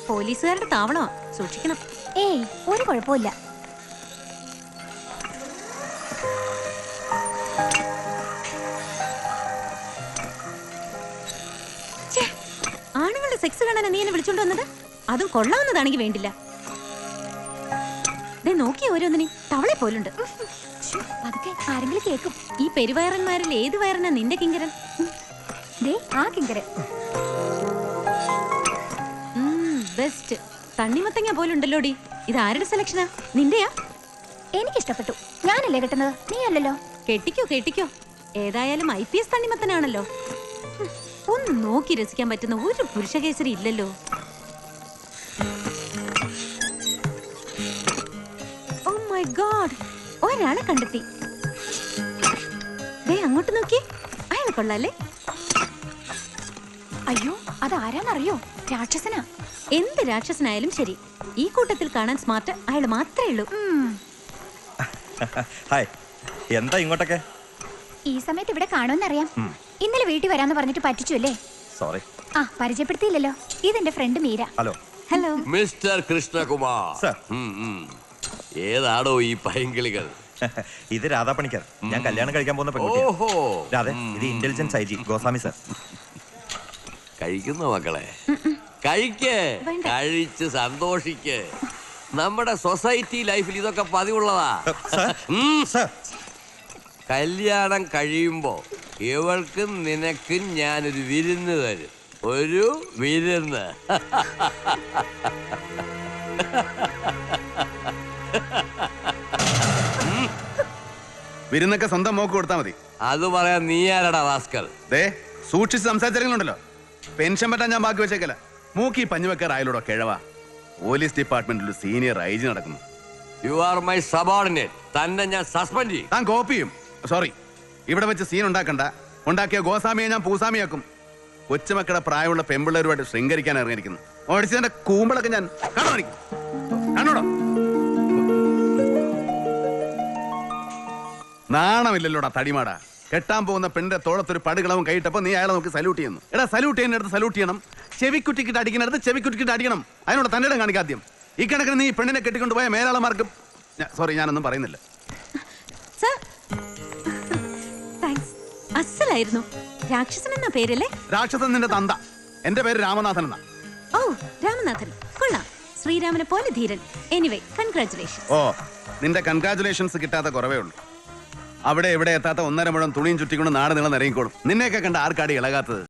പോലീസുകാരുടെ താവളമാ, സൂക്ഷിക്കണം. ഏയ് ഒരു കുഴപ്പമില്ല. ആണുങ്ങളുടെ സെക്സ് കാണാൻ നീ എന്നെ വിളിച്ചോണ്ട് വന്നത്? അതും കൊള്ളാവുന്നതാണെങ്കിൽ വേണ്ടില്ല. നോക്കി ഓരോന്നിനും തവളെ പോലുണ്ട്. അതൊക്കെ ആരെങ്കിലും കേൾക്കും. ഈ പെരുവയറന്മാരിൽ ഏത് വയറനാ നിന്റെ കിങ്കരൻ? ആ കിങ്കരൻ ബെസ്റ്റ്. തണ്ണിമത്തങ്ങ പോലുണ്ടല്ലോടി. ഇത് ആരുടെ സെലക്ഷനാ? നിന്റെയാ? എനിക്കിഷ്ടപ്പെട്ടു. ഞാനല്ലേ കെട്ടുന്നത്, നീ അല്ലല്ലോ. കെട്ടിക്കോ കെട്ടിക്കോ. ഏതായാലും IPS തണ്ണിമത്തനാണല്ലോ. ഒന്ന് നോക്കി രസിക്കാൻ പറ്റുന്ന ഒരു പുരുഷകേസരി ഇല്ലല്ലോ. ഓ മൈ ഗോഡ്, ഒരാളെ കണ്ടെത്തി. അങ്ങോട്ട് നോക്കി, അയാൾ കൊള്ളാല്ലേ? അയ്യോ, അതാരാന്നറിയോ? രാക്ഷസനാ. എന്ത് രാക്ഷസനായാലും ശരി, ഈ കൂട്ടത്തിൽ കാണാൻ സ്മാർട്ട് അയാൾ മാത്രമേ ഉള്ളൂ. ഹായ്, എന്താ ഇങ്ങോട്ടൊക്കെ? ഈ സമയത്ത് ഇവിടെ കാണുമെന്നറിയാം. ഇന്നലെ വീട്ടിൽ വരാന്ന് പറഞ്ഞിട്ട് പറ്റിച്ചു അല്ലേ? സോറി. ആ, പരിചയപ്പെടുത്തിയില്ലല്ലോ. ഇതെന്റെ friend Meera. Hello. Hello mister Krishnakumar. Sir. ഏതാടോ ഈ പൈങ്കിളികൾ? ഇത് രാധാ പണിക്കർ, ഞാൻ കല്യാണം കഴിക്കാൻ പോകുന്ന പെൺകുട്ടിയാ. ഓഹോ. രാധേ, ഇത് ഇന്റലിജൻസ് IG ഗോസ്വാമി സർ. കഴിക്കുന്ന മക്കളെ, കഴിക്ക്, വേണ്ട. കഴിച്ച് സന്തോഷിക്ക്. നമ്മുടെ സൊസൈറ്റി ലൈഫിൽ ഇതൊക്കെ പതിവുള്ളതാ. സർ, കല്യാണം കഴിയുമ്പോ ഇവൾക്കും നിനക്കും ഞാനൊരു വിരുന്ന് തരും. ഒരു വിരുന്ന്. വിരുന്നൊക്കെ സ്വന്തം മോക്ക് കൊടുത്താൽ മതി. അത് പറയാൻ നീ ആരടാ റാസ്കൽ? ദേ, സൂക്ഷിച്ച് സംസാരിച്ചിട്ടുണ്ടല്ലോ. പെൻഷൻ പറ്റാൻ ഞാൻ ബാക്കി വെച്ചേക്കല. മൂക്കി പഞ്ഞുവെക്കാർ ആയാലൂടോ കിഴവ. പോലീസ് ഡിപ്പാർട്ട്മെന്റിൽ ഒരു സീനിയർ IG നടക്കുന്നു. You are my subordinate. തന്നെ ഞാൻ സസ്പെൻഡ് ചെയ്യും. താൻ കോപ്പിയും. സോറി, ഇവിടെ വെച്ച് സീൻ ഉണ്ടാക്കണ്ട. ഉണ്ടാക്കിയ ഗോസ്വാമിയെ ഞാൻ പൂസാമിയാക്കും. കൊച്ചുമക്കളുടെ പ്രായമുള്ള പെമ്പിള്ളേരുമായിട്ട് ശൃംഗരിക്കാൻ ഇറങ്ങിയിരിക്കുന്നു. ഓടിച്ചതിന്റെ കൂമ്പളൊക്കെ ഞാൻ കാണോടോ. നാണമില്ലല്ലോടാ തടിമാടാ. കെട്ടാൻ പോകുന്ന പെണ്ണിന്റെ തോളത്തൊരു പടുകളവും കൈയിട്ടപ്പോ നീ അയാളെ നോക്കി സല്യൂട്ട് ചെയ്യുന്നു. എടാ, സല്യൂട്ട് ചെയ്യുന്നിടത്ത് സല്യൂട്ട് ചെയ്യണം. ചെവിക്കുറ്റിക്കിട്ട് അടിക്കുന്നിടത്ത് ചെവിക്കുറ്റിക്കിട്ട് അടിക്കണം. അതിനുള്ള തന്റെ ഇടം കാണിക്കാദ്യം. ഈ കണക്കിന് നീ പെണ്ണിനെ കെട്ടിക്കൊണ്ടുപോയ മേലാളമാർക്കും സോറി, ഞാനൊന്നും പറയുന്നില്ല. അസലായിരുന്നു. രാക്ഷസൻ എന്ന പേരല്ലേ? രാക്ഷസൻ നിന്റെ തന്ത. എന്റെ പേര് രാമനാഥൻ എന്നാ. ഓ, രാമനാഥൻ കൊള്ളാം. ശ്രീരാമനെ പോലെ ധീരൻ. Anyway, congratulation. ഓ, നിന്റെ കൺഗ്രാറ്റുലേഷൻസ് കിട്ടാത്ത കുറവേ ഉള്ളൂ. അവിടെ എവിടെ എത്താത്ത 1.5 മുഴം തുണിയും ചുറ്റിക്കൊണ്ട് നാട് നീളം ഇറങ്ങിക്കോളും. നിന്നെയൊക്കെ കണ്ട ആർക്കാടി ഇളകാത്തത്?